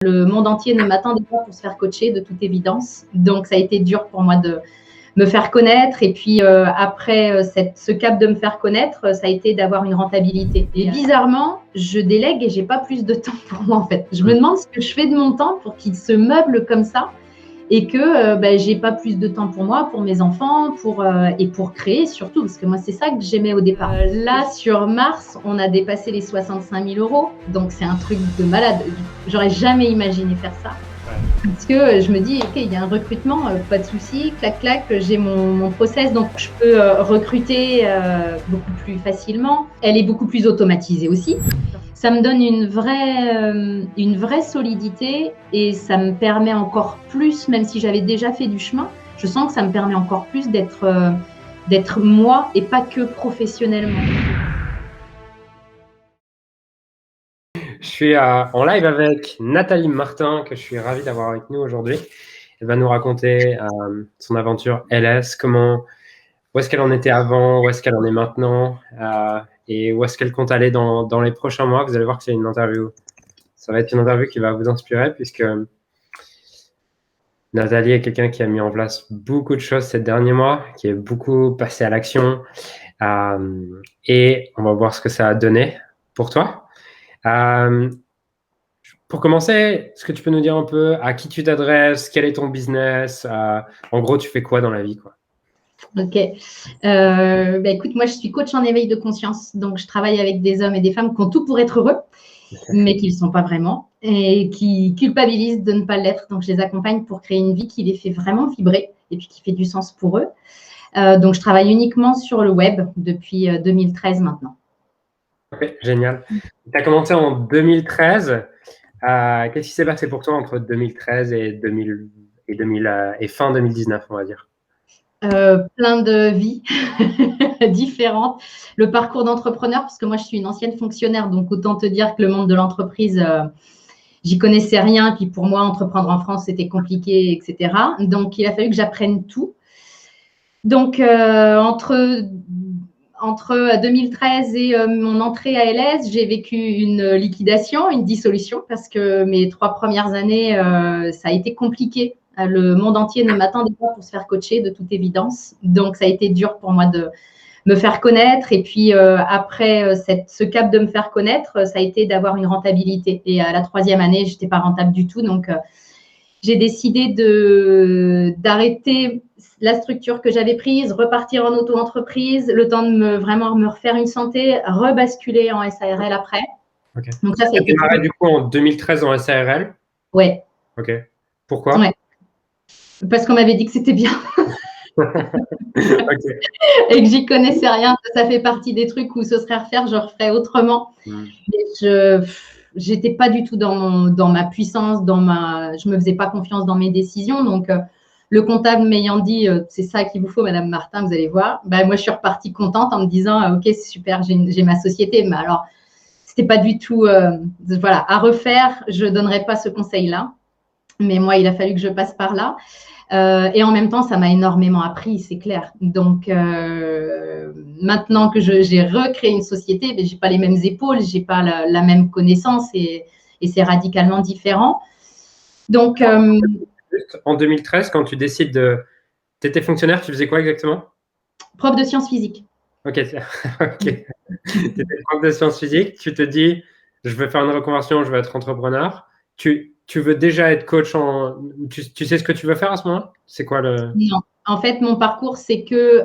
Le monde entier ne m'attendait pas pour se faire coacher, de toute évidence. Donc, ça a été dur pour moi de me faire connaître. Et puis, après ce cap de me faire connaître, ça a été d'avoir une rentabilité. Et bizarrement, je délègue et j'ai pas plus de temps pour moi, en fait. Je me demande ce que je fais de mon temps pour qu'il se meuble comme ça et que j'ai pas plus de temps pour moi, pour mes enfants, et pour créer surtout, parce que moi, c'est ça que j'aimais au départ. Là, sur Mars, on a dépassé les 65 000 €. Donc, c'est un truc de malade. J'aurais jamais imaginé faire ça. Parce que je me dis, OK, il y a un recrutement, pas de souci, clac, clac, j'ai mon process, donc je peux recruter beaucoup plus facilement. Elle est beaucoup plus automatisée aussi. Ça me donne une vraie solidité et ça me permet encore plus, même si j'avais déjà fait du chemin, je sens que ça me permet encore plus d'être moi et pas que professionnellement. Je suis en live avec Nathalie Martin, que je suis ravi d'avoir avec nous aujourd'hui. Elle va nous raconter son aventure LS, où est-ce qu'elle en était avant, où est-ce qu'elle en est maintenant, et où est-ce qu'elle compte aller dans les prochains mois. Vous allez voir que c'est une interview. Ça va être une interview qui va vous inspirer, puisque Nathalie est quelqu'un qui a mis en place beaucoup de choses ces derniers mois, qui est beaucoup passé à l'action, et on va voir ce que ça a donné pour toi. Pour commencer, est-ce que tu peux nous dire un peu à qui tu t'adresses, quel est ton business, en gros, tu fais quoi dans la vie, quoi? Ok. Écoute, moi, je suis coach en éveil de conscience. Donc, je travaille avec des hommes et des femmes qui ont tout pour être heureux, mais qui ne le sont pas vraiment et qui culpabilisent de ne pas l'être. Donc, je les accompagne pour créer une vie qui les fait vraiment vibrer et puis qui fait du sens pour eux. Donc, je travaille uniquement sur le web depuis 2013 maintenant. Ok, génial. Tu as commencé en 2013. Qu'est-ce qui s'est passé pour toi entre 2013 et fin 2019, on va dire? Plein de vies différentes. Le parcours d'entrepreneur, parce que moi, je suis une ancienne fonctionnaire, donc autant te dire que le monde de l'entreprise, j'y connaissais rien. Puis pour moi, entreprendre en France, c'était compliqué, etc. Donc, il a fallu que j'apprenne tout. Donc, entre 2013 et mon entrée à LS, j'ai vécu une liquidation, une dissolution, parce que mes 3 premières années, ça a été compliqué. Le monde entier ne m'attendait pas pour se faire coacher, de toute évidence. Donc, ça a été dur pour moi de me faire connaître. Et puis, après ce cap de me faire connaître, ça a été d'avoir une rentabilité. Et à la 3e année, je n'étais pas rentable du tout. Donc, j'ai décidé d'arrêter la structure que j'avais prise, repartir en auto-entreprise, le temps de vraiment me refaire une santé, rebasculer en SARL après. Okay. Donc ça a démarré du coup en 2013 en SARL? Ouais. Ok. Pourquoi? Ouais. Parce qu'on m'avait dit que c'était bien. Okay. Et que j'y connaissais rien. Ça fait partie des trucs où ce serait à refaire, je referais autrement. Mais j'étais pas du tout dans ma puissance, je me faisais pas confiance dans mes décisions. Donc, le comptable m'ayant dit, c'est ça qu'il vous faut, Madame Martin, vous allez voir. Moi, je suis repartie contente en me disant, ok, c'est super, j'ai ma société. Mais alors, c'était pas du tout, voilà, à refaire. Je donnerais pas ce conseil-là. Mais moi, il a fallu que je passe par là. Et en même temps, ça m'a énormément appris, c'est clair. Donc, maintenant que j'ai recréé une société, je n'ai pas les mêmes épaules, je n'ai pas la même connaissance et c'est radicalement différent. Donc, en 2013, quand tu décides tu étais fonctionnaire, tu faisais quoi exactement? Prof de sciences physiques. Ok. Okay. Tu étais prof de sciences physiques, tu te dis, je veux faire une reconversion, je veux être entrepreneur. Tu veux déjà être coach tu sais ce que tu veux faire à ce moment-là? C'est quoi le… Non. En fait, mon parcours, c'est que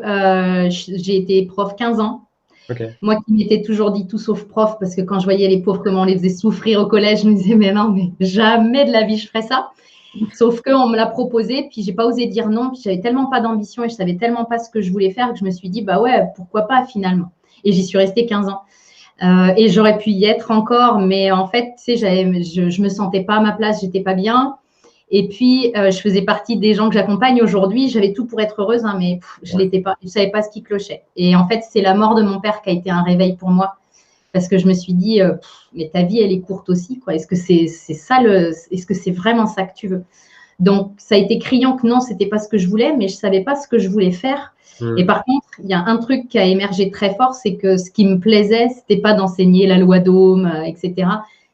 j'ai été prof 15 ans. Okay. Moi qui m'étais toujours dit tout sauf prof, parce que quand je voyais les pauvres, comment on les faisait souffrir au collège, je me disais, mais non, mais jamais de la vie je ferais ça. Sauf qu'on me l'a proposé, puis j'ai pas osé dire non, puis j'avais tellement pas d'ambition et je savais tellement pas ce que je voulais faire que je me suis dit, bah ouais, pourquoi pas finalement. Et j'y suis restée 15 ans. Et j'aurais pu y être encore, mais en fait, tu sais, je me sentais pas à ma place, j'étais pas bien. Et puis, je faisais partie des gens que j'accompagne aujourd'hui. J'avais tout pour être heureuse, hein, mais je l'étais pas. Je savais pas ce qui clochait. Et en fait, c'est la mort de mon père qui a été un réveil pour moi. Parce que je me suis dit, mais ta vie, elle est courte aussi, quoi. Est-ce que c'est ça est-ce que c'est vraiment ça que tu veux? Donc, ça a été criant que non, c'était pas ce que je voulais, mais je savais pas ce que je voulais faire. Et par contre, il y a un truc qui a émergé très fort, c'est que ce qui me plaisait, c'était pas d'enseigner la loi d'Ohm, etc.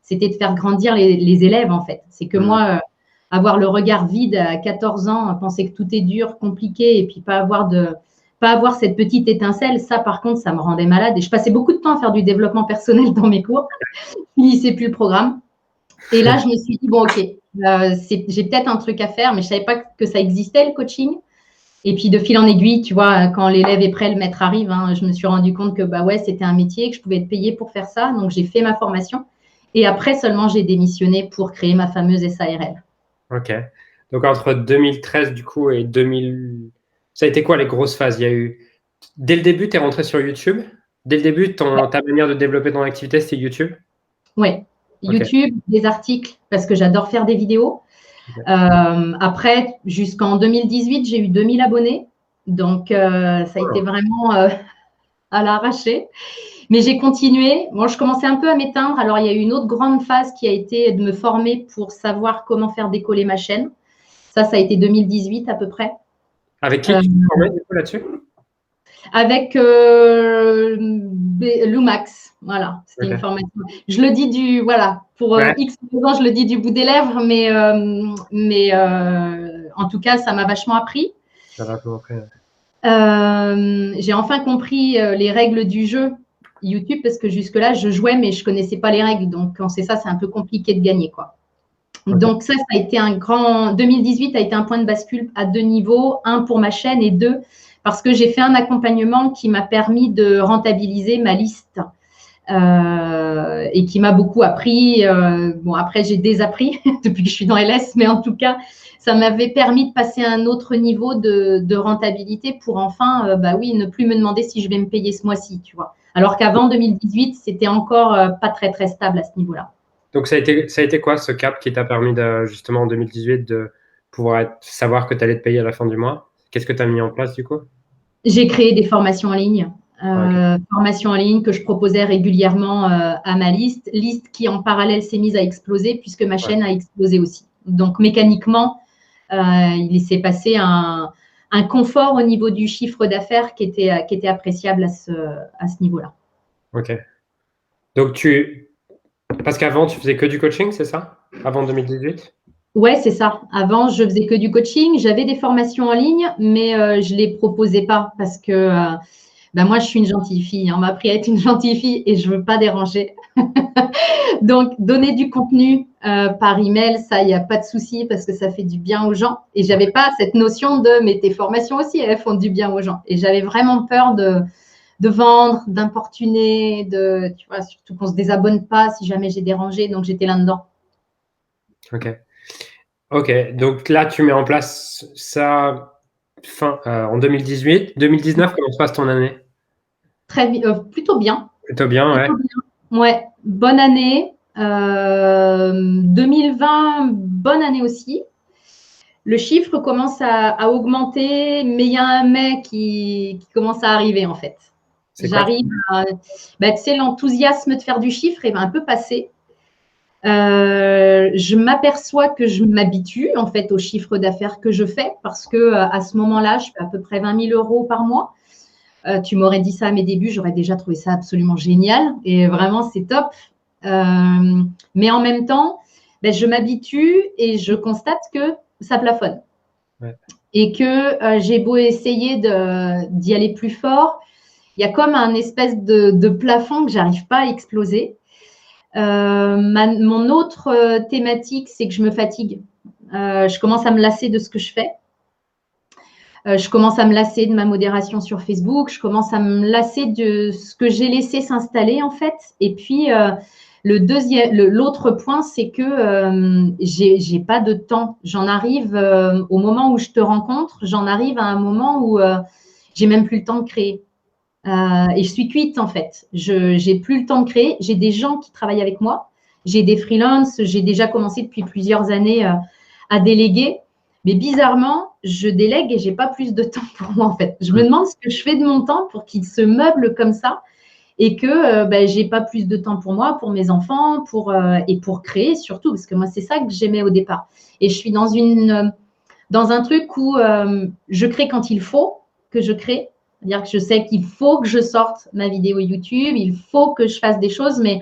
c'était de faire grandir les élèves, en fait. C'est que moi, avoir le regard vide à 14 ans, penser que tout est dur, compliqué, et puis pas avoir cette petite étincelle, ça, par contre, ça me rendait malade. Et je passais beaucoup de temps à faire du développement personnel dans mes cours. Je finissais plus le programme. Et là, je me suis dit, bon, OK, j'ai peut-être un truc à faire, mais je ne savais pas que ça existait, le coaching. Et puis, de fil en aiguille, tu vois, quand l'élève est prêt, le maître arrive. Je me suis rendu compte que, bah ouais, c'était un métier, que je pouvais être payée pour faire ça. Donc, j'ai fait ma formation. Et après seulement, j'ai démissionné pour créer ma fameuse SARL. Ok. Donc, entre 2013, du coup, et 2000, ça a été quoi les grosses phases? Il y a eu, dès le début, tu es rentré sur YouTube? Dès le début, ta manière de développer ton activité, c'était YouTube? Oui, YouTube, des articles, parce que j'adore faire des vidéos. Après, jusqu'en 2018, j'ai eu 2000 abonnés. Donc, ça a été vraiment à l'arraché. Mais j'ai continué. Bon, je commençais un peu à m'éteindre. Alors, il y a eu une autre grande phase qui a été de me former pour savoir comment faire décoller ma chaîne. Ça a été 2018 à peu près. Avec qui tu te formais du coup là-dessus? Avec Lumax. Voilà, c'était une formation. Je le dis pour X raisons, je le dis du bout des lèvres, mais en tout cas, ça m'a vachement appris. Ça va vachement appris. J'ai enfin compris les règles du jeu YouTube, parce que jusque-là, je jouais, mais je ne connaissais pas les règles. Donc, quand c'est ça, c'est un peu compliqué de gagner, quoi. Donc, ça a été 2018 a été un point de bascule à 2 niveaux. 1 pour ma chaîne et 2 parce que j'ai fait un accompagnement qui m'a permis de rentabiliser ma liste et qui m'a beaucoup appris. Bon, après, j'ai désappris depuis que je suis dans LS, mais en tout cas, ça m'avait permis de passer à un autre niveau de rentabilité pour enfin, ne plus me demander si je vais me payer ce mois-ci, tu vois. Alors qu'avant 2018, c'était encore pas très, très stable à ce niveau-là. Donc, ça a été quoi ce cap qui t'a permis justement en 2018 de pouvoir savoir que tu allais te payer à la fin du mois? Qu'est-ce que tu as mis en place du coup? J'ai créé des formations en ligne. Formations en ligne que je proposais régulièrement à ma liste qui en parallèle s'est mise à exploser puisque ma chaîne a explosé aussi. Donc mécaniquement, il s'est passé un confort au niveau du chiffre d'affaires qui était appréciable à ce niveau-là. Ok. Donc parce qu'avant tu faisais que du coaching, c'est ça? Avant 2018? Ouais, c'est ça. Avant, je faisais que du coaching. J'avais des formations en ligne, mais je les proposais pas parce que moi, je suis une gentille fille. On m'a appris à être une gentille fille et je veux pas déranger. Donc, donner du contenu par email, ça, il n'y a pas de souci parce que ça fait du bien aux gens. Et j'avais pas cette notion mais tes formations aussi, elles font du bien aux gens. Et j'avais vraiment peur de vendre, d'importuner, tu vois, surtout qu'on se désabonne pas si jamais j'ai dérangé. Donc, j'étais là-dedans. Ok, donc là, tu mets en place ça en 2018. 2019, comment se passe ton année? Plutôt bien. Plutôt bien, ouais. Ouais, bonne année. 2020, bonne année aussi. Le chiffre commence à augmenter, mais il y a un mais qui commence à arriver en fait. J'arrive à… tu sais, l'enthousiasme de faire du chiffre est un peu passé. Je m'aperçois que je m'habitue en fait au chiffre d'affaires que je fais parce que à ce moment-là, je fais à peu près 20 000 € par mois. Tu m'aurais dit ça à mes débuts, j'aurais déjà trouvé ça absolument génial et vraiment c'est top. Mais en même temps, je m'habitue et je constate que ça plafonne. Ouais. Et que j'ai beau essayer d'y aller plus fort, il y a comme un espèce de plafond que j'arrive pas à exploser. Mon autre thématique, c'est que je me fatigue. Je commence à me lasser de ce que je fais. Je commence à me lasser de ma modération sur Facebook. Je commence à me lasser de ce que j'ai laissé s'installer, en fait. Et puis, l'autre point, c'est que j'ai pas de temps. J'en arrive au moment où je te rencontre, j'en arrive à un moment où j'ai même plus le temps de créer. Et je suis cuite, en fait. J'ai plus le temps de créer. J'ai des gens qui travaillent avec moi. J'ai des freelances. J'ai déjà commencé depuis plusieurs années à déléguer. Mais bizarrement, je délègue et j'ai pas plus de temps pour moi, en fait. Je me demande ce que je fais de mon temps pour qu'il se meuble comme ça et que j'ai pas plus de temps pour moi, pour mes enfants, et pour créer surtout, parce que moi, c'est ça que j'aimais au départ. Et je suis dans un truc où je crée quand il faut que je crée. C'est-à-dire que je sais qu'il faut que je sorte ma vidéo YouTube, il faut que je fasse des choses, mais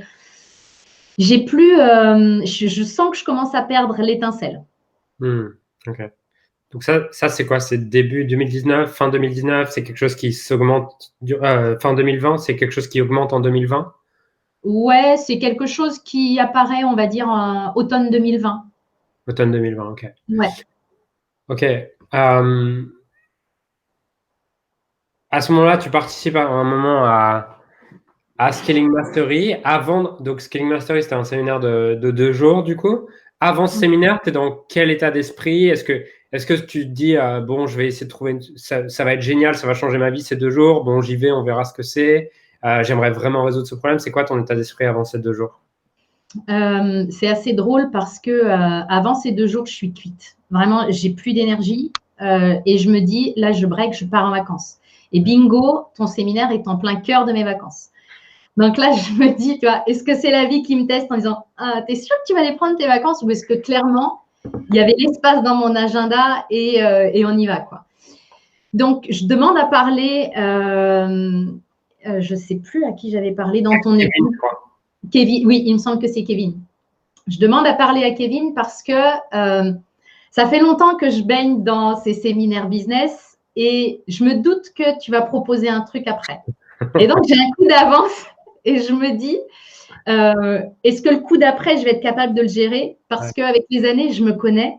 J'ai plus, je sens que je commence à perdre l'étincelle. Ok. Donc ça c'est quoi? C'est début 2019, fin 2019, c'est quelque chose qui s'augmente, fin 2020, c'est quelque chose qui augmente en 2020? Ouais, c'est quelque chose qui apparaît, on va dire, en automne 2020. Automne 2020, ok. Ouais. Ok. À ce moment-là, tu participes à un moment à Scaling Mastery. Donc Scaling Mastery, c'était un séminaire de 2 jours, du coup. Avant ce séminaire, tu es dans quel état d'esprit? Est-ce que tu te dis, bon, je vais essayer de trouver, ça va être génial, ça va changer ma vie ces 2 jours. Bon, j'y vais, on verra ce que c'est. J'aimerais vraiment résoudre ce problème. C'est quoi ton état d'esprit avant ces 2 jours? C'est assez drôle parce que avant ces 2 jours, je suis cuite. Vraiment, j'ai plus d'énergie et je me dis, là, je break, je pars en vacances. Et bingo, ton séminaire est en plein cœur de mes vacances. Donc là, je me dis, tu vois, est-ce que c'est la vie qui me teste en disant, ah, t'es sûr que tu vas aller prendre tes vacances ou est-ce que clairement, il y avait l'espace dans mon agenda et on y va, quoi. Donc, je demande à parler, je ne sais plus à qui j'avais parlé dans ton équipe. Kevin, je crois. Kevin, oui, il me semble que c'est Kevin. Je demande à parler à Kevin parce que ça fait longtemps que je baigne dans ces séminaires business et je me doute que tu vas proposer un truc après. Et donc, j'ai un coup d'avance et je me dis, est-ce que le coup d'après, je vais être capable de le gérer? Parce qu'avec les années, je me connais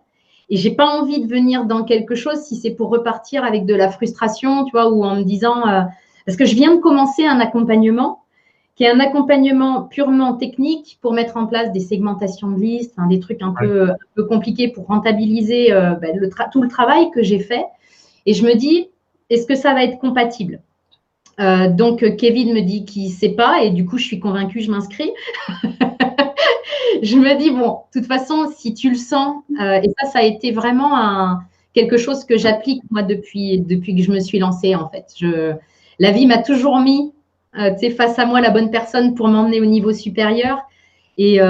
et j'ai pas envie de venir dans quelque chose si c'est pour repartir avec de la frustration, tu vois, ou en me disant, parce que je viens de commencer un accompagnement qui est un accompagnement purement technique pour mettre en place des segmentations de listes, hein, des trucs un peu compliqués pour rentabiliser tout le travail que j'ai fait. Et je me dis, est-ce que ça va être compatible? Donc, Kevin me dit qu'il ne sait pas et du coup, je suis convaincue, je m'inscris. Je me dis, bon, de toute façon, si tu le sens, et ça a été vraiment quelque chose que j'applique moi depuis que je me suis lancée en fait. La vie m'a toujours mis face à moi la bonne personne pour m'emmener au niveau supérieur. Et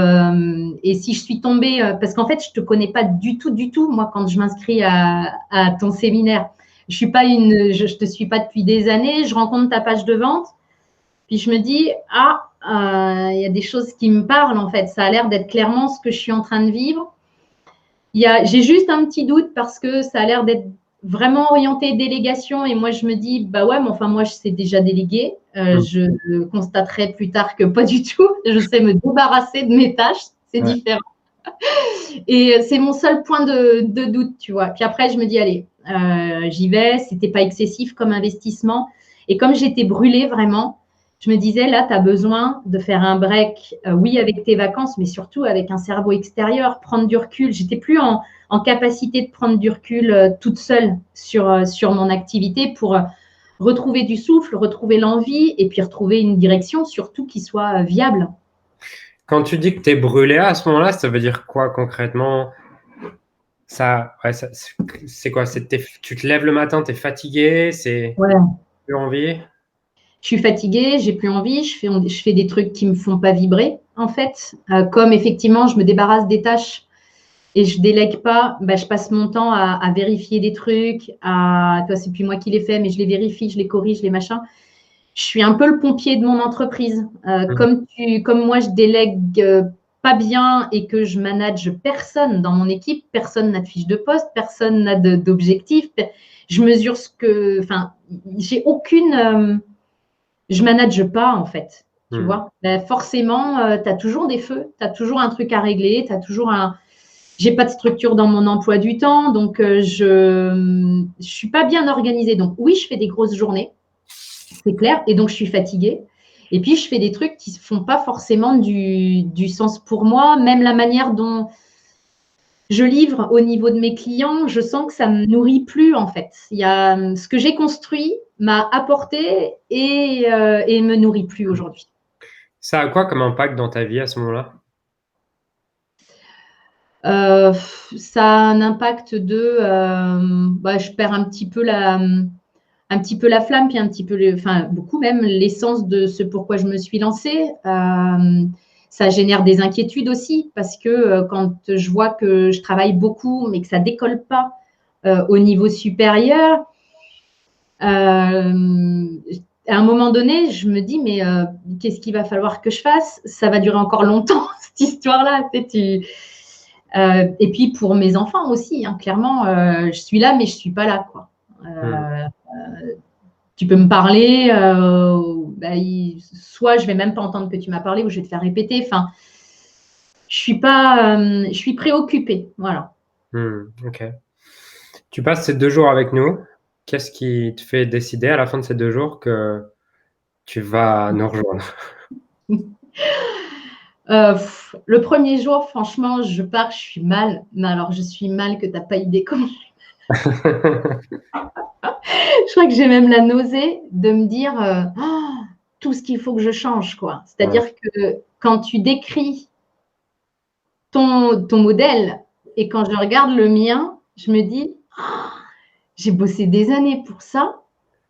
si je suis tombée, parce qu'en fait, je ne te connais pas du tout, moi, quand je m'inscris à ton séminaire. Je ne te suis pas depuis des années, je rencontre ta page de vente, puis je me dis, il y a des choses qui me parlent en fait. Ça a l'air d'être clairement ce que je suis en train de vivre. J'ai juste un petit doute parce que ça a l'air d'être vraiment orienté délégation et moi je me dis, bah ouais, mais enfin moi je sais déjà déléguer. Je constaterai plus tard que pas du tout. Je sais me débarrasser de mes tâches, c'est différent. Et c'est mon seul point de doute, tu vois. Puis après, je me dis, allez, j'y vais. C'était pas excessif comme investissement. Et comme j'étais brûlée vraiment, je me disais, là, tu as besoin de faire un break, oui, avec tes vacances, mais surtout avec un cerveau extérieur, prendre du recul. J'étais plus en capacité de prendre du recul toute seule sur mon activité pour retrouver du souffle, retrouver l'envie et puis retrouver une direction surtout qui soit viable. Quand tu dis que tu es brûlé à ce moment-là, ça veut dire quoi concrètement? C'est quoi? Tu te lèves le matin, tu es fatigué, plus envie? Je suis fatiguée, j'ai plus envie, je fais des trucs qui me font pas vibrer, en fait. Comme effectivement, je me débarrasse des tâches et je délègue pas, je passe mon temps à vérifier des trucs, toi, c'est plus moi qui les fais, mais je les vérifie, je les corrige, les machins. Je suis un peu le pompier de mon entreprise. Comme moi, je délègue pas bien et que je manage personne dans mon équipe, personne n'a de fiche de poste, personne n'a d'objectif. Je mesure j'ai aucune. Je manage pas, en fait. Tu vois, forcément, tu as toujours des feux, tu as toujours un truc à régler, tu as toujours j'ai pas de structure dans mon emploi du temps, donc je suis pas bien organisée. Donc oui, je fais des grosses journées, c'est clair, et donc je suis fatiguée. Et puis je fais des trucs qui ne font pas forcément du sens pour moi, même la manière dont je livre au niveau de mes clients, je sens que ça ne me nourrit plus en fait. Il y a ce que j'ai construit m'a apporté et ne me nourrit plus aujourd'hui. Ça a quoi comme impact dans ta vie à ce moment-là? Ça a un impact je perds un petit peu la flamme, puis un petit peu, beaucoup même, l'essence de ce pourquoi je me suis lancée. Ça génère des inquiétudes aussi, parce que quand je vois que je travaille beaucoup, mais que ça ne décolle pas au niveau supérieur, à un moment donné, je me dis, mais qu'est-ce qu'il va falloir que je fasse? Ça va durer encore longtemps, cette histoire-là. Et puis pour mes enfants aussi, hein, clairement, je suis là, mais je ne suis pas là, quoi. Tu peux me parler, soit je ne vais même pas entendre que tu m'as parlé, ou je vais te faire répéter. Enfin, je suis préoccupée, voilà. Ok. Tu passes ces 2 jours avec nous. Qu'est-ce qui te fait décider à la fin de ces 2 jours que tu vas nous rejoindre? Le premier jour, franchement, je pars, je suis mal. Mais alors, je suis mal que tu n'as pas idée comment. Je crois que j'ai même la nausée de me dire tout ce qu'il faut que je change, quoi. C'est-à-dire que quand tu décris ton modèle et quand je regarde le mien, je me dis j'ai bossé des années pour ça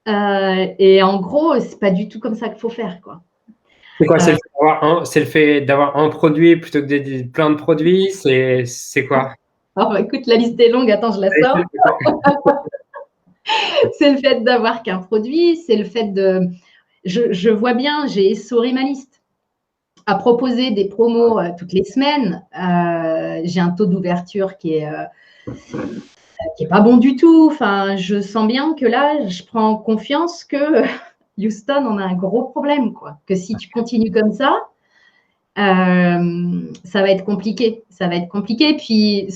et en gros, c'est pas du tout comme ça qu'il faut faire, quoi. C'est quoi? C'est le fait d'avoir un produit plutôt que plein de produits? C'est quoi? Alors, écoute, la liste est longue. Attends, je la sors. C'est le fait d'avoir qu'un produit, c'est le fait de… Je vois bien, j'ai essoré ma liste à proposer des promos toutes les semaines. J'ai un taux d'ouverture qui est pas bon du tout. Enfin, je sens bien que là, je prends confiance que Houston, on a un gros problème, quoi. Que si tu continues comme ça, ça va être compliqué. Ça va être compliqué. Puis,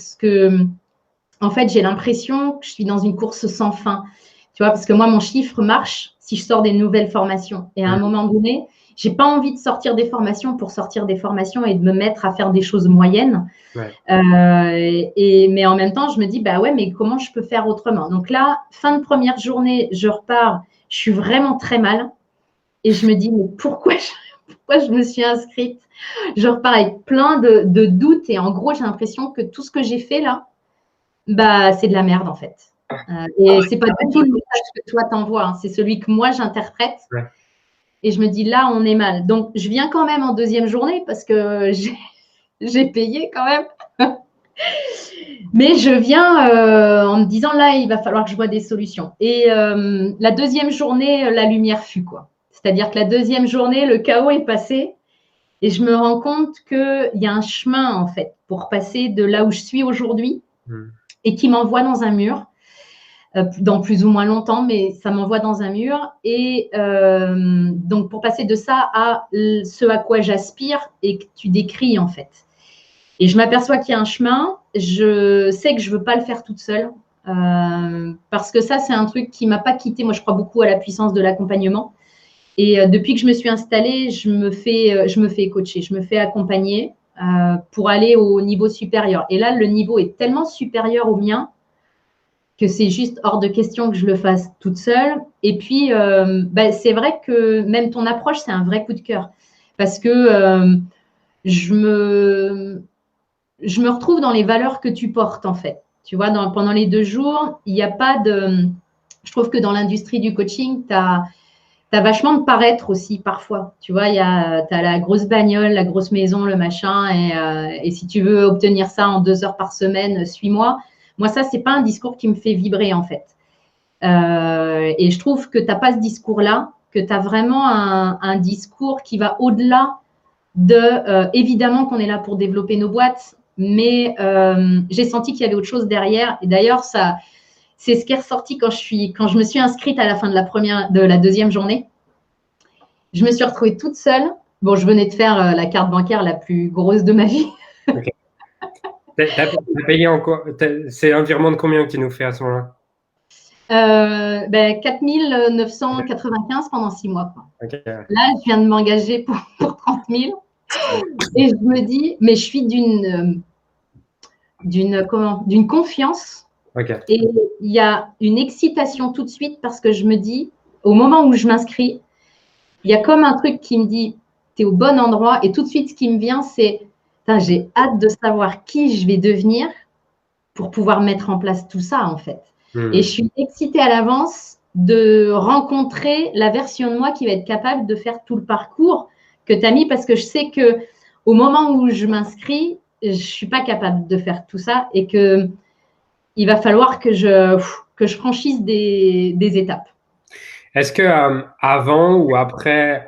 en fait, j'ai l'impression que je suis dans une course sans fin. Tu vois, parce que moi, mon chiffre marche si je sors des nouvelles formations. Et à un moment donné, je n'ai pas envie de sortir des formations pour sortir des formations et de me mettre à faire des choses moyennes. Ouais. Mais en même temps, je me dis, bah ouais, mais comment je peux faire autrement? Donc là, fin de première journée, je repars, je suis vraiment très mal. Et je me dis, mais pourquoi je me suis inscrite? Je repars avec plein de doutes. Et en gros, j'ai l'impression que tout ce que j'ai fait là, bah, c'est de la merde en fait. Et c'est pas du tout le message que toi t'envoies, hein. C'est celui que moi j'interprète. Ouais. Et je me dis là, on est mal. Donc je viens quand même en deuxième journée parce que j'ai payé quand même. Mais je viens en me disant là, il va falloir que je vois des solutions. Et la deuxième journée, la lumière fut, quoi. C'est-à-dire que la deuxième journée, le chaos est passé. Et je me rends compte qu'il y a un chemin en fait pour passer de là où je suis aujourd'hui et qui m'envoie dans un mur, dans plus ou moins longtemps, mais ça m'envoie dans un mur. Et donc, pour passer de ça à ce à quoi j'aspire et que tu décris, en fait. Et je m'aperçois qu'il y a un chemin. Je sais que je ne veux pas le faire toute seule parce que ça, c'est un truc qui ne m'a pas quitté. Moi, je crois beaucoup à la puissance de l'accompagnement. Et depuis que je me suis installée, je me fais coacher, je me fais accompagner pour aller au niveau supérieur. Et là, le niveau est tellement supérieur au mien que c'est juste hors de question que je le fasse toute seule. Et puis, c'est vrai que même ton approche, c'est un vrai coup de cœur. Parce que je me retrouve dans les valeurs que tu portes, en fait. Tu vois, pendant les 2 jours, il n'y a pas de… Je trouve que dans l'industrie du coaching, tu as vachement de paraître aussi parfois. Tu vois, tu as la grosse bagnole, la grosse maison, le machin. Et si tu veux obtenir ça en 2 heures par semaine, suis-moi. Moi, ça, ce n'est pas un discours qui me fait vibrer, en fait. Et je trouve que tu n'as pas ce discours-là, que tu as vraiment un discours qui va au-delà de… évidemment qu'on est là pour développer nos boîtes, mais j'ai senti qu'il y avait autre chose derrière. Et d'ailleurs, c'est ce qui est ressorti quand je me suis inscrite à la fin de la deuxième journée. Je me suis retrouvée toute seule. Bon, je venais de faire la carte bancaire la plus grosse de ma vie. Okay. T'as payé en quoi? C'est un virement de combien que tu nous fais à ce moment-là? 4 995 pendant 6 mois. Quoi. Okay. Là, je viens de m'engager pour 30 000. Et je me dis, mais je suis d'une confiance. Okay. Et il y a une excitation tout de suite parce que je me dis, au moment où je m'inscris, il y a comme un truc qui me dit, tu es au bon endroit. Et tout de suite, ce qui me vient, c'est, j'ai hâte de savoir qui je vais devenir pour pouvoir mettre en place tout ça, en fait. Et je suis excitée à l'avance de rencontrer la version de moi qui va être capable de faire tout le parcours que tu as mis parce que je sais qu'au moment où je m'inscris, je ne suis pas capable de faire tout ça et qu'il va falloir que je franchisse des étapes. Est-ce que avant ou après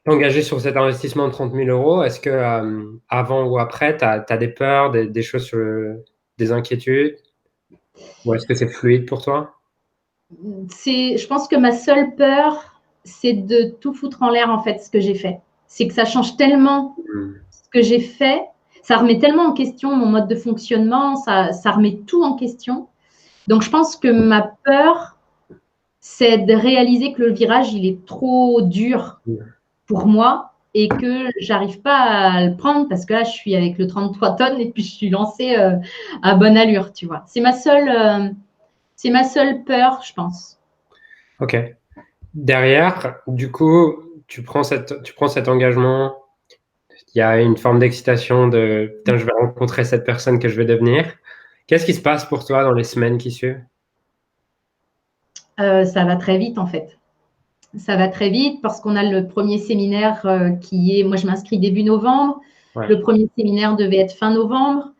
t'engager sur cet investissement de 30 000 euros, est-ce que avant ou après, tu as des peurs, des choses, des inquiétudes? Ou est-ce que c'est fluide pour toi? Je pense que ma seule peur, c'est de tout foutre en l'air, en fait, ce que j'ai fait. C'est que ça change tellement ce que j'ai fait, ça remet tellement en question mon mode de fonctionnement, ça remet tout en question. Donc, je pense que ma peur, c'est de réaliser que le virage, il est trop dur pour moi et que j'arrive pas à le prendre parce que là, je suis avec le 33 tonnes et puis je suis lancée à bonne allure, tu vois. C'est ma seule peur, je pense. Ok. Derrière, du coup, tu prends cet engagement. Il y a une forme d'excitation de putain, je vais rencontrer cette personne que je vais devenir. Qu'est-ce qui se passe pour toi dans les semaines qui suivent? Ça va très vite, en fait. Ça va très vite parce qu'on a le premier séminaire qui est, moi je m'inscris début novembre, Ouais. le premier séminaire devait être fin novembre.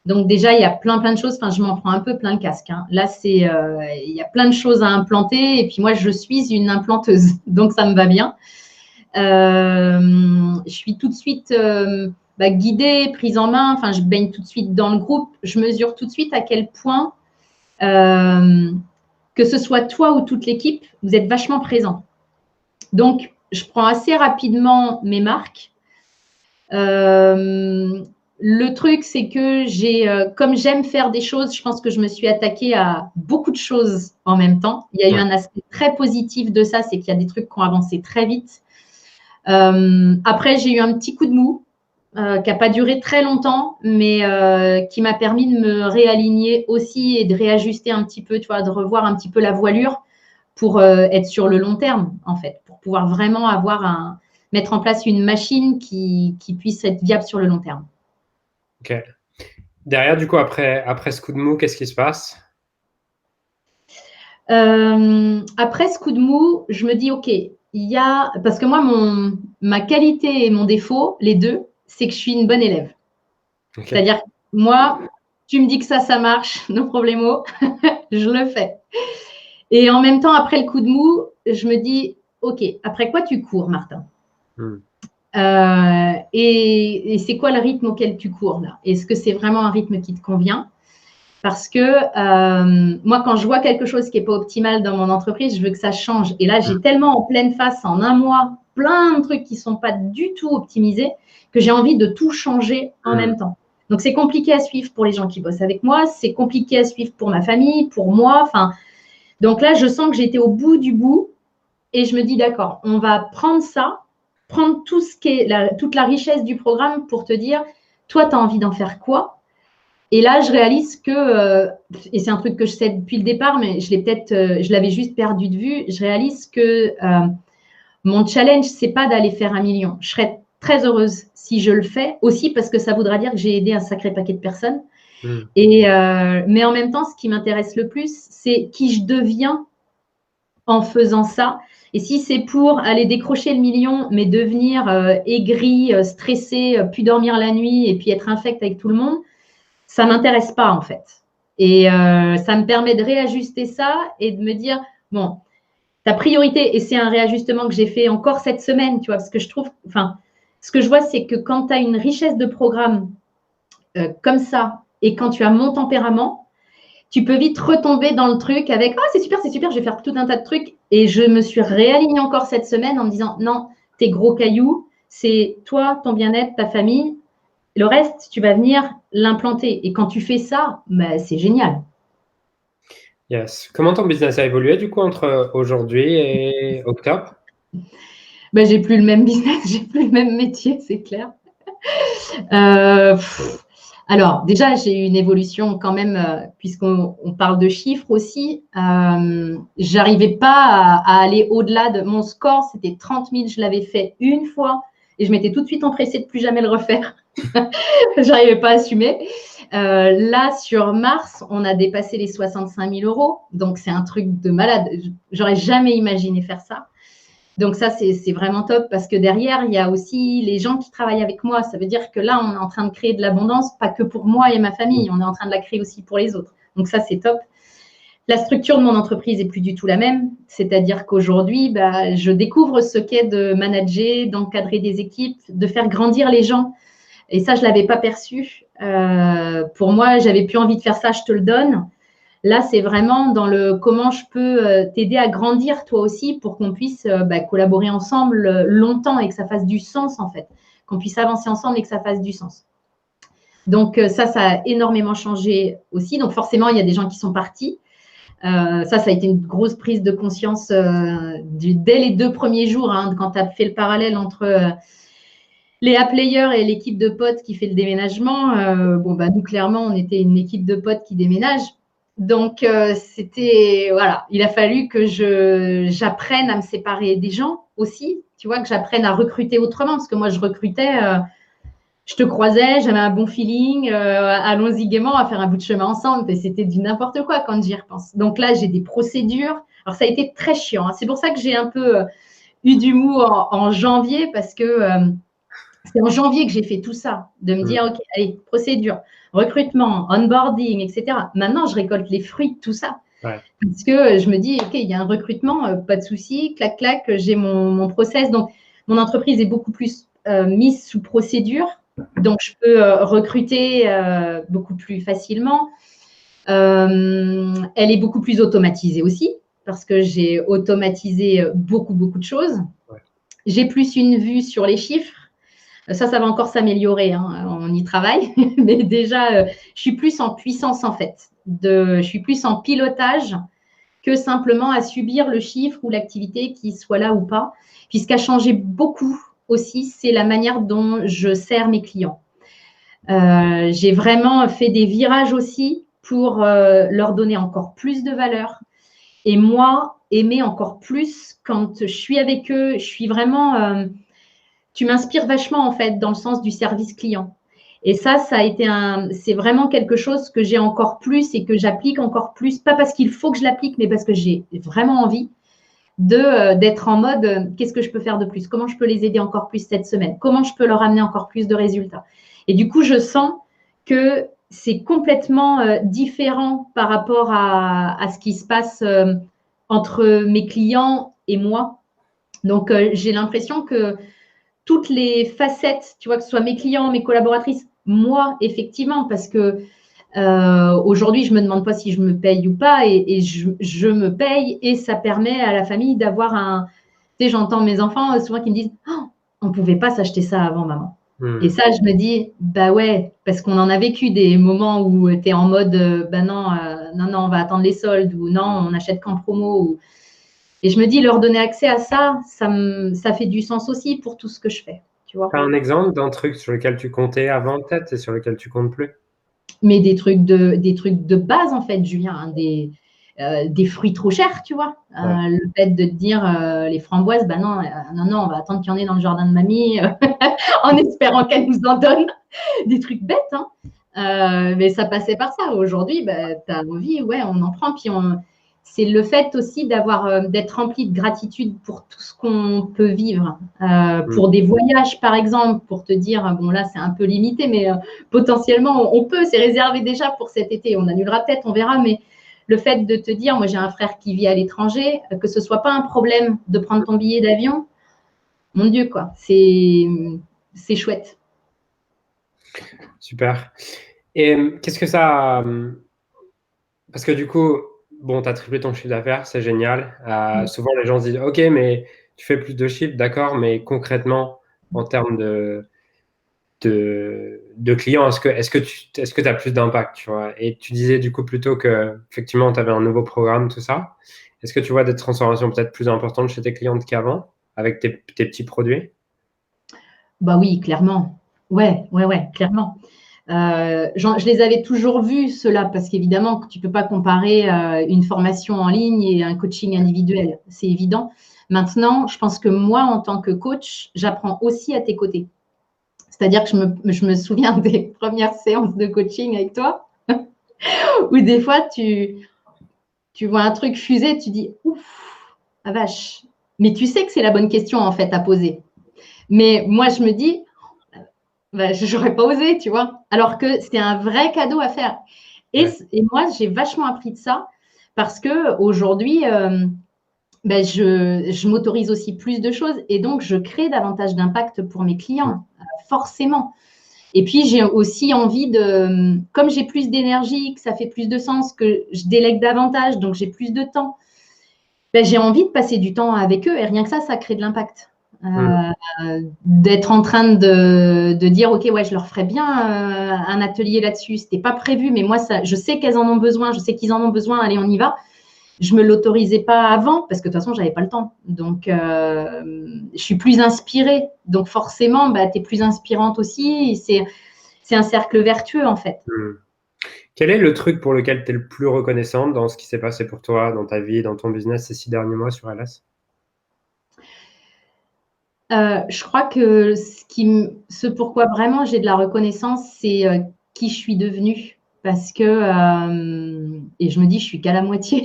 Donc déjà, il y a plein de choses, enfin je m'en prends un peu plein le casque. Hein. Là, il y a plein de choses à implanter et puis moi, je suis une implanteuse, donc ça me va bien. Je suis tout de suite guidée, prise en main, enfin je baigne tout de suite dans le groupe, je mesure tout de suite à quel point, que ce soit toi ou toute l'équipe, vous êtes vachement présent. Donc, je prends assez rapidement mes marques. Le truc, c'est que comme j'aime faire des choses, je pense que je me suis attaquée à beaucoup de choses en même temps. Il y a eu un aspect très positif de ça, c'est qu'il y a des trucs qui ont avancé très vite. Après, j'ai eu un petit coup de mou qui n'a pas duré très longtemps, mais qui m'a permis de me réaligner aussi et de réajuster un petit peu, tu vois, de revoir un petit peu la voilure pour être sur le long terme, en fait, pour pouvoir vraiment mettre en place une machine qui puisse être viable sur le long terme. Ok. Derrière, du coup, après ce coup de mou, qu'est-ce qui se passe? Après ce coup de mou, je me dis, OK, parce que moi, ma qualité et mon défaut, les deux, c'est que je suis une bonne élève. Okay. C'est-à-dire, moi, tu me dis que ça marche, no problemo, je le fais. Et en même temps, après le coup de mou, je me dis, OK, après quoi tu cours, Martin? Et c'est quoi le rythme auquel tu cours là? Est-ce que c'est vraiment un rythme qui te convient? Parce que moi, quand je vois quelque chose qui n'est pas optimal dans mon entreprise, je veux que ça change. Et là, j'ai tellement en pleine face, en un mois, plein de trucs qui ne sont pas du tout optimisés, que j'ai envie de tout changer en même temps. Donc, c'est compliqué à suivre pour les gens qui bossent avec moi, c'est compliqué à suivre pour ma famille, pour moi. Enfin, donc là, je sens que j'ai été au bout du bout et je me dis, d'accord, on va prendre ça, prendre tout ce qui est toute la richesse du programme pour te dire, toi, tu as envie d'en faire quoi? Et là, je réalise que, et c'est un truc que je sais depuis le départ, mais je l'avais juste perdu de vue, je réalise que mon challenge, c'est pas d'aller faire 1 million. Je serais très heureuse si je le fais, aussi parce que ça voudra dire que j'ai aidé un sacré paquet de personnes. Mais en même temps, ce qui m'intéresse le plus, c'est qui je deviens en faisant ça. Et si c'est pour aller décrocher le million, mais devenir aigri, stressé, plus dormir la nuit et puis être infect avec tout le monde, ça ne m'intéresse pas en fait. Et ça me permet de réajuster ça et de me dire, bon, ta priorité, et c'est un réajustement que j'ai fait encore cette semaine, tu vois, parce que je trouve, enfin, ce que je vois, c'est que quand tu as une richesse de programme comme ça, et quand tu as mon tempérament, tu peux vite retomber dans le truc avec « Ah, c'est super, je vais faire tout un tas de trucs. » Et je me suis réalignée encore cette semaine en me disant « Non, tes gros cailloux, c'est toi, ton bien-être, ta famille. Le reste, tu vas venir l'implanter. » Et quand tu fais ça, bah, c'est génial. Yes. Comment ton business a évolué du coup entre aujourd'hui et octobre? Bah, j'ai plus le même business, j'ai plus le même métier, c'est clair. Alors, déjà, j'ai eu une évolution quand même, puisqu'on parle de chiffres aussi. J'arrivais pas à aller au-delà de mon score, c'était 30 000, je l'avais fait une fois et je m'étais tout de suite empressée de plus jamais le refaire. J'arrivais pas à assumer. Là, sur mars, on a dépassé les 65 000 euros, donc c'est un truc de malade. J'aurais jamais imaginé faire ça. Donc ça, c'est vraiment top parce que derrière, il y a aussi les gens qui travaillent avec moi. Ça veut dire que là, on est en train de créer de l'abondance, pas que pour moi et ma famille, on est en train de la créer aussi pour les autres. Donc ça, c'est top. La structure de mon entreprise est plus du tout la même. C'est-à-dire qu'aujourd'hui, je découvre ce qu'est de manager, d'encadrer des équipes, de faire grandir les gens. Et ça, je ne l'avais pas perçu. Pour moi, j'avais plus envie de faire ça, je te le donne. Là, c'est vraiment dans le comment je peux t'aider à grandir toi aussi pour qu'on puisse collaborer ensemble longtemps et que ça fasse du sens en fait. Qu'on puisse avancer ensemble et que ça fasse du sens. Donc ça a énormément changé aussi. Donc forcément, il y a des gens qui sont partis. Ça a été une grosse prise de conscience dès les 2 premiers jours, hein, quand tu as fait le parallèle entre les A-players et l'équipe de potes qui fait le déménagement. Nous, clairement, on était une équipe de potes qui déménage. Donc, voilà, il a fallu que j'apprenne à me séparer des gens aussi, tu vois, que j'apprenne à recruter autrement, parce que moi, je recrutais… je te croisais, j'avais un bon feeling, allons-y gaiement à faire un bout de chemin ensemble. Et c'était du n'importe quoi quand j'y repense. Donc là, j'ai des procédures. Alors, ça a été très chiant. Hein. C'est pour ça que j'ai un peu eu du mou en janvier, parce que c'est en janvier que j'ai fait tout ça, de me dire, OK, allez, procédure, recrutement, onboarding, etc. Maintenant, je récolte les fruits de tout ça. Ouais. Parce que je me dis, OK, il y a un recrutement, pas de souci, clac, clac, j'ai mon process. Donc, mon entreprise est beaucoup plus mise sous procédure. Donc, je peux recruter beaucoup plus facilement. Elle est beaucoup plus automatisée aussi, parce que j'ai automatisé beaucoup de choses. Ouais. J'ai plus une vue sur les chiffres. Ça va encore s'améliorer, hein, on y travaille. Mais déjà, je suis plus en puissance, en fait. Je suis plus en pilotage que simplement à subir le chiffre ou l'activité qui soit là ou pas. Puis ce qui a changé beaucoup aussi, c'est la manière dont je sers mes clients. J'ai vraiment fait des virages aussi pour leur donner encore plus de valeur. Et moi, aimer encore plus quand je suis avec eux. Je suis vraiment… tu m'inspires vachement, en fait, dans le sens du service client. Et ça a été c'est vraiment quelque chose que j'ai encore plus et que j'applique encore plus. Pas parce qu'il faut que je l'applique, mais parce que j'ai vraiment envie d'être en mode qu'est-ce que je peux faire de plus? Comment je peux les aider encore plus cette semaine? Comment je peux leur amener encore plus de résultats? Et du coup, je sens que c'est complètement différent par rapport à ce qui se passe entre mes clients et moi. Donc, j'ai l'impression que toutes les facettes, tu vois, que ce soit mes clients, mes collaboratrices, moi, effectivement, parce que aujourd'hui, je ne me demande pas si je me paye ou pas et je me paye et ça permet à la famille d'avoir un… Tu sais, j'entends mes enfants souvent qui me disent oh, on ne pouvait pas s'acheter ça avant, maman. Et ça, je me dis, bah ouais, parce qu'on en a vécu des moments où tu es en mode, non, on va attendre les soldes ou non, on achète qu'en promo. Ou… Et je me dis, leur donner accès à ça, ça fait du sens aussi pour tout ce que je fais. Tu vois. As un exemple d'un truc sur lequel tu comptais avant peut-être et sur lequel tu comptes plus? Mais des trucs de base, en fait, Julien, hein, des fruits trop chers, tu vois. Ouais. Le fait de te dire les framboises, non, on va attendre qu'il y en ait dans le jardin de mamie en espérant qu'elle nous en donne. Des trucs bêtes, hein. Mais ça passait par ça. Aujourd'hui, tu as envie, ouais, on en prend. Puis c'est le fait aussi d'être rempli de gratitude pour tout ce qu'on peut vivre. Pour des voyages, par exemple, pour te dire, bon là, c'est un peu limité, mais potentiellement, on peut, c'est réservé déjà pour cet été. On annulera peut-être, on verra, mais le fait de te dire, moi, j'ai un frère qui vit à l'étranger, que ce ne soit pas un problème de prendre ton billet d'avion, mon Dieu, quoi, c'est chouette. Super. Et qu'est-ce que ça… Parce que du coup, bon, tu as triplé ton chiffre d'affaires, c'est génial. Souvent, les gens se disent, OK, mais tu fais plus de chiffres, d'accord, mais concrètement, en termes de clients, est-ce que tu as plus d'impact, tu vois? Et tu disais du coup plutôt que effectivement, tu avais un nouveau programme, tout ça. Est-ce que tu vois des transformations peut-être plus importantes chez tes clientes qu'avant, avec tes petits produits? Bah oui, clairement. Ouais, clairement. Je les avais toujours vus, ceux-là, parce qu'évidemment, tu ne peux pas comparer une formation en ligne et un coaching individuel. C'est évident. Maintenant, je pense que moi, en tant que coach, j'apprends aussi à tes côtés. C'est-à-dire que je me souviens des premières séances de coaching avec toi, où des fois, tu vois un truc fusé, tu dis « ouf, la vache ». Mais tu sais que c'est la bonne question, en fait, à poser. Mais moi, je me dis je n'aurais pas osé, tu vois. Alors que c'est un vrai cadeau à faire. Et moi, j'ai vachement appris de ça parce qu'aujourd'hui, je m'autorise aussi plus de choses et donc je crée davantage d'impact pour mes clients, forcément. Et puis, j'ai aussi envie comme j'ai plus d'énergie, que ça fait plus de sens, que je délègue davantage, donc j'ai plus de temps, j'ai envie de passer du temps avec eux et rien que ça crée de l'impact. D'être en train de dire, OK, ouais, je leur ferais bien un atelier là-dessus. C'était pas prévu, mais moi, je sais qu'elles en ont besoin, je sais qu'ils en ont besoin, allez, on y va. Je me l'autorisais pas avant parce que de toute façon, j'avais pas le temps. Donc, je suis plus inspirée. Donc, forcément, tu es plus inspirante aussi. C'est un cercle vertueux, en fait. Quel est le truc pour lequel tu es le plus reconnaissante dans ce qui s'est passé pour toi, dans ta vie, dans ton business ces 6 derniers mois sur LS? Je crois que ce pourquoi vraiment j'ai de la reconnaissance, c'est qui je suis devenue. Parce que, et je me dis, je suis qu'à la moitié.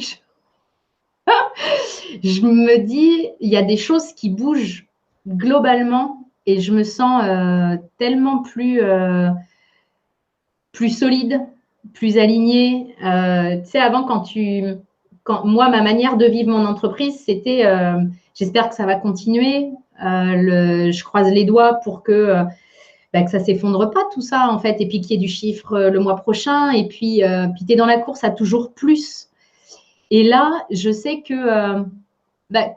Je me dis, il y a des choses qui bougent globalement et je me sens tellement plus solide, plus alignée. Tu sais, avant, moi, ma manière de vivre mon entreprise, c'était j'espère que ça va continuer. Je croise les doigts pour que ça ne s'effondre pas tout ça, en fait, et puis qu'il y ait du chiffre le mois prochain. Et puis tu es dans la course à toujours plus. Et là, je sais que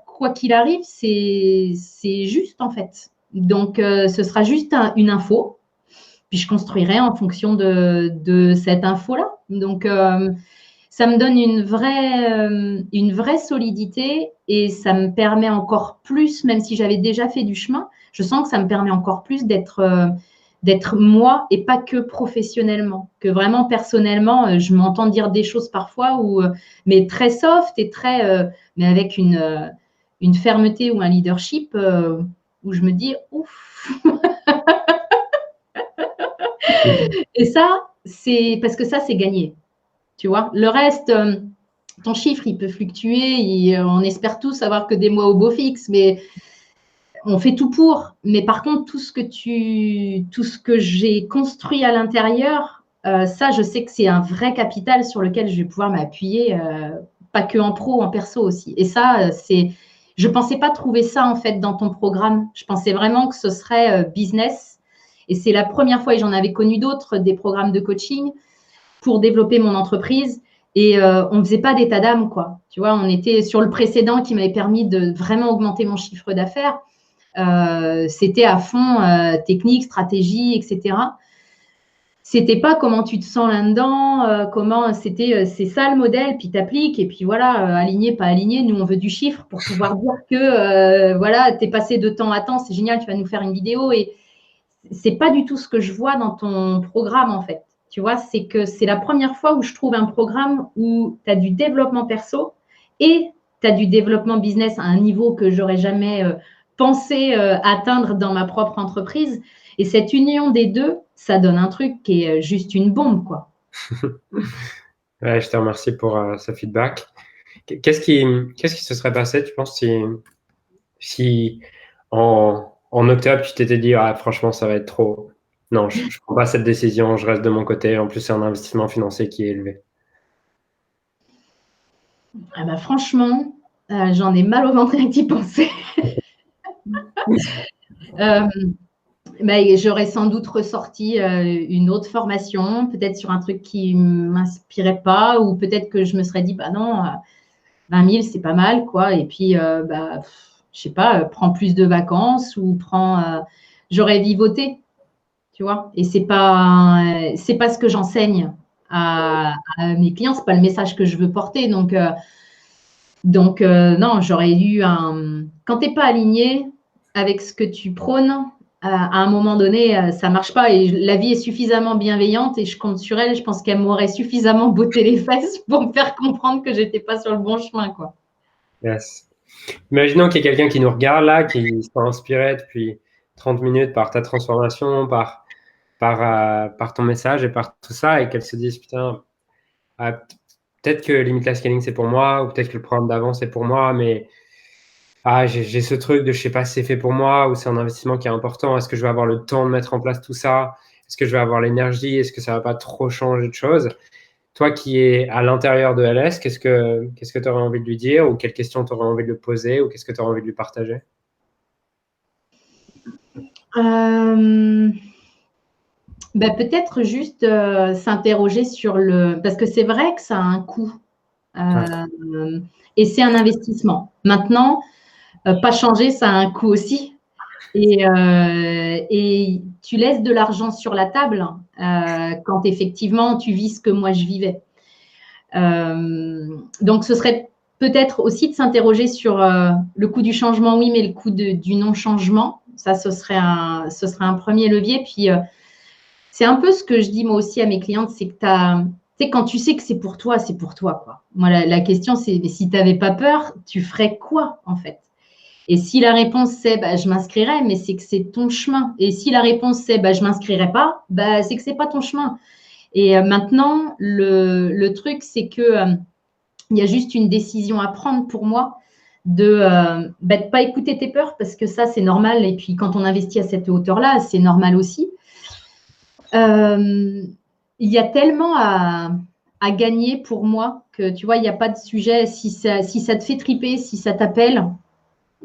quoi qu'il arrive, c'est juste, en fait. Donc, ce sera juste une info. Puis, je construirai en fonction de cette info-là. Donc, ça me donne une vraie solidité et ça me permet encore plus, même si j'avais déjà fait du chemin, je sens que ça me permet encore plus d'être moi et pas que professionnellement. Que vraiment, personnellement, je m'entends dire des choses parfois, mais très soft et mais avec une fermeté ou un leadership où je me dis, ouf. Et ça, c'est parce que ça, c'est gagné. Tu vois, le reste, ton chiffre, il peut fluctuer. On espère tous avoir que des mois au beau fixe, mais on fait tout pour. Mais par contre, tout ce que j'ai construit à l'intérieur, ça, je sais que c'est un vrai capital sur lequel je vais pouvoir m'appuyer, pas que en pro, en perso aussi. Et ça, je ne pensais pas trouver ça, en fait, dans ton programme. Je pensais vraiment que ce serait business. Et c'est la première fois, et j'en avais connu d'autres, des programmes de coaching pour développer mon entreprise. Et on ne faisait pas d'état d'âme, quoi. Tu vois, on était sur le précédent qui m'avait permis de vraiment augmenter mon chiffre d'affaires. C'était à fond technique, stratégie, etc. C'était pas comment tu te sens là-dedans, c'est ça le modèle, puis t'appliques, et puis voilà, aligné, pas aligné. Nous, on veut du chiffre pour pouvoir dire que voilà, t'es passé de temps à temps, c'est génial, tu vas nous faire une vidéo. Et c'est pas du tout ce que je vois dans ton programme, en fait. Tu vois, c'est que c'est la première fois où je trouve un programme où tu as du développement perso et tu as du développement business à un niveau que j'aurais jamais pensé atteindre dans ma propre entreprise. Et cette union des deux, ça donne un truc qui est juste une bombe, quoi. Ouais, je te remercie pour ce feedback. Qu'est-ce qui se serait passé, tu penses, si en octobre, tu t'étais dit, ah, franchement, ça va être trop. Non, je ne prends pas cette décision, je reste de mon côté. En plus, c'est un investissement financier qui est élevé. Ah franchement, j'en ai mal au ventre à t'y penser. J'aurais sans doute ressorti une autre formation, peut-être sur un truc qui ne m'inspirait pas, ou peut-être que je me serais dit, non, 20 000, c'est pas mal, quoi. Et puis, je sais pas, prends plus de vacances ou j'aurais vivoté, tu vois. Et c'est pas ce que j'enseigne à mes clients, c'est pas le message que je veux porter. Donc non, j'aurais eu quand t'es pas aligné avec ce que tu prônes, à un moment donné, ça marche pas. Et la vie est suffisamment bienveillante et je compte sur elle. Je pense qu'elle m'aurait suffisamment botté les fesses pour me faire comprendre que j'étais pas sur le bon chemin, quoi. Yes. Imaginons qu'il y ait quelqu'un qui nous regarde là, qui soit inspiré depuis 30 minutes par ta transformation, par ton message et par tout ça, et qu'elle se dise, putain, peut-être que Limitless Scaling c'est pour moi, ou peut-être que le programme d'avant c'est pour moi, mais j'ai ce truc de je sais pas si c'est fait pour moi ou c'est un investissement qui est important. Est-ce que je vais avoir le temps de mettre en place tout ça? Est-ce que je vais avoir l'énergie? Est-ce que ça va pas trop changer de choses? toi qui es à l'intérieur de LS, qu'est-ce que tu aurais envie de lui dire ou quelles questions tu aurais envie de lui poser ou qu'est-ce que tu aurais envie de lui partager? Peut-être juste s'interroger sur parce que c'est vrai que ça a un coût et c'est un investissement. Maintenant, pas changer, ça a un coût aussi. Et tu laisses de l'argent sur la table quand effectivement tu vis ce que moi je vivais. Donc, ce serait peut-être aussi de s'interroger sur le coût du changement, oui, mais le coût du non-changement. Ça, ce serait un premier levier. Puis, c'est un peu ce que je dis moi aussi à mes clientes, c'est que tu sais, quand tu sais que c'est pour toi, quoi. Moi, la question, c'est si tu n'avais pas peur, tu ferais quoi, en fait? Et si la réponse c'est je m'inscrirais, mais c'est que c'est ton chemin. Et si la réponse c'est je m'inscrirais pas, c'est que c'est pas ton chemin. Et maintenant, le truc, c'est que il y a juste une décision à prendre pour moi de ne pas écouter tes peurs parce que ça, c'est normal. Et puis, quand on investit à cette hauteur-là, c'est normal aussi. Il y a tellement à gagner pour moi que, tu vois, il n'y a pas de sujet. Si ça te fait triper, si ça t'appelle,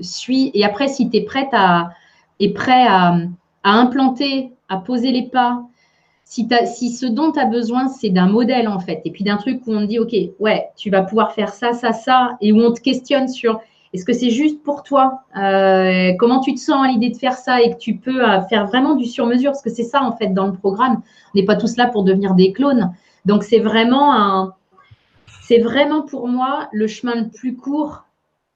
suis. Et après, si tu es prêt à implanter, à poser les pas, si ce dont tu as besoin, c'est d'un modèle, en fait, et puis d'un truc où on te dit, OK, ouais, tu vas pouvoir faire ça, ça, ça, et où on te questionne sur est-ce que c'est juste pour toi, comment tu te sens à l'idée de faire ça et que tu peux faire vraiment du sur-mesure, parce que c'est ça, en fait, dans le programme. On n'est pas tous là pour devenir des clones. Donc, c'est vraiment pour moi le chemin le plus court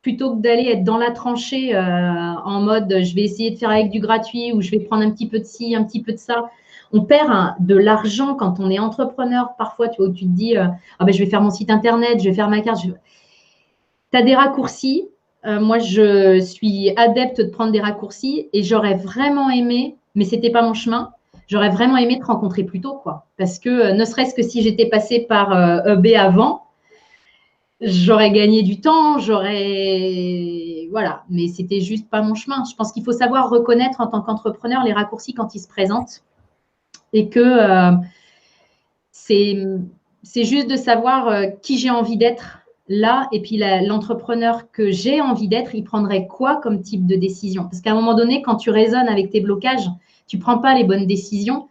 plutôt que d'aller être dans la tranchée en mode je vais essayer de faire avec du gratuit ou je vais prendre un petit peu de ci, un petit peu de ça. On perd de l'argent quand on est entrepreneur parfois, tu vois, où tu te dis je vais faire mon site internet, je vais faire ma carte. Tu as des raccourcis. Moi, je suis adepte de prendre des raccourcis et j'aurais vraiment aimé, mais ce n'était pas mon chemin, j'aurais vraiment aimé te rencontrer plus tôt, quoi. Parce que ne serait-ce que si j'étais passée par EB avant, j'aurais gagné du temps, voilà, mais c'était juste pas mon chemin. Je pense qu'il faut savoir reconnaître en tant qu'entrepreneur les raccourcis quand ils se présentent et que c'est juste de savoir qui j'ai envie d'être là et puis l'entrepreneur que j'ai envie d'être, il prendrait quoi comme type de décision? Parce qu'à un moment donné, quand tu raisonnes avec tes blocages, tu prends pas les bonnes décisions.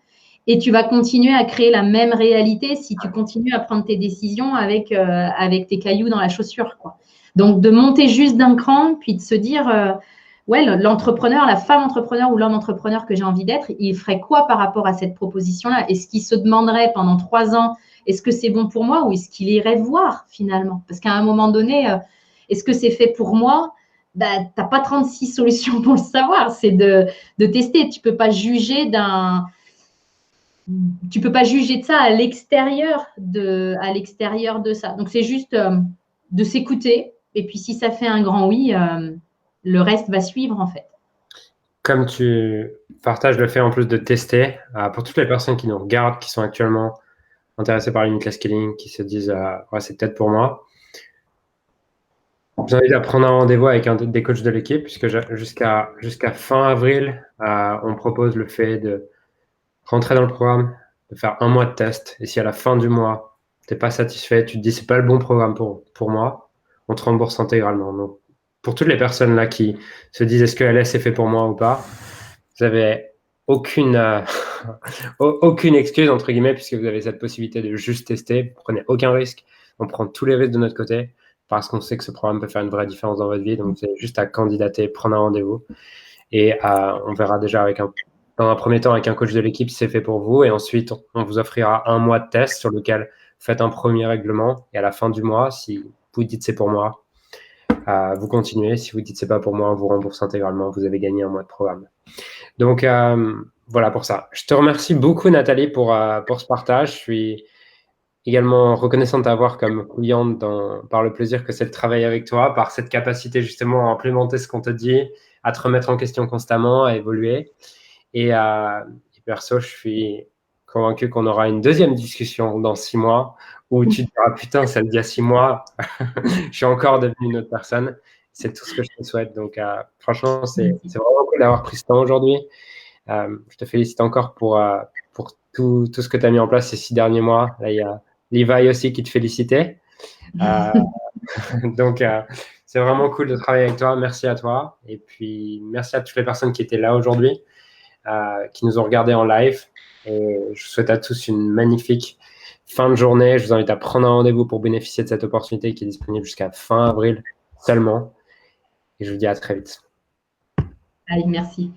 Et tu vas continuer à créer la même réalité si tu continues à prendre tes décisions avec tes cailloux dans la chaussure, quoi. Donc, de monter juste d'un cran, puis de se dire, ouais, l'entrepreneur, la femme entrepreneur ou l'homme entrepreneur que j'ai envie d'être, il ferait quoi par rapport à cette proposition-là? Est-ce qu'il se demanderait pendant 3 ans, est-ce que c'est bon pour moi ou est-ce qu'il irait voir finalement? Parce qu'à un moment donné, est-ce que c'est fait pour moi? Tu n'as pas 36 solutions pour le savoir. C'est de tester. Tu ne peux pas juger de ça à l'extérieur de ça. Donc, c'est juste de s'écouter. Et puis, si ça fait un grand oui, le reste va suivre, en fait. Comme tu partages le fait en plus de tester, pour toutes les personnes qui nous regardent, qui sont actuellement intéressées par limitless scaling, qui se disent ouais, c'est peut-être pour moi, je vous invite à prendre un rendez-vous avec un des coachs de l'équipe, puisque jusqu'à fin avril, on propose le fait de rentrer dans le programme, de faire 1 mois de test. Et si à la fin du mois, tu n'es pas satisfait, tu te dis c'est pas le bon programme pour moi, on te rembourse intégralement. Donc, pour toutes les personnes là qui se disent est-ce que LS est fait pour moi ou pas, vous avez aucune excuse entre guillemets puisque vous avez cette possibilité de juste tester. Vous prenez aucun risque, on prend tous les risques de notre côté parce qu'on sait que ce programme peut faire une vraie différence dans votre vie. Donc, vous avez juste à candidater, prendre un rendez-vous et on verra déjà dans un premier temps avec un coach de l'équipe si c'est fait pour vous et ensuite on vous offrira 1 mois de test sur lequel vous faites un premier règlement et à la fin du mois, si vous dites c'est pour moi, vous continuez. Si vous dites c'est pas pour moi, on vous rembourse intégralement. Vous avez gagné 1 mois de programme. Donc voilà pour ça. Je te remercie beaucoup Nathalie pour ce partage. Je suis également reconnaissant de t'avoir comme cliente par le plaisir que c'est de travailler avec toi, par cette capacité justement à implémenter ce qu'on te dit, à te remettre en question constamment, à évoluer. Et perso, je suis convaincu qu'on aura une deuxième discussion dans 6 mois où tu te diras putain, celle d'il y a 6 mois, je suis encore devenu une autre personne. C'est tout ce que je te souhaite. Donc, franchement, c'est vraiment cool d'avoir pris ce temps aujourd'hui. Je te félicite encore pour tout ce que tu as mis en place ces 6 derniers mois. Là, il y a Levi aussi qui te félicitait. Donc, c'est vraiment cool de travailler avec toi. Merci à toi. Et puis, merci à toutes les personnes qui étaient là aujourd'hui, qui nous ont regardés en live. Et je vous souhaite à tous une magnifique fin de journée. Je vous invite à prendre un rendez-vous pour bénéficier de cette opportunité qui est disponible jusqu'à fin avril seulement. Et je vous dis à très vite. Allez, merci.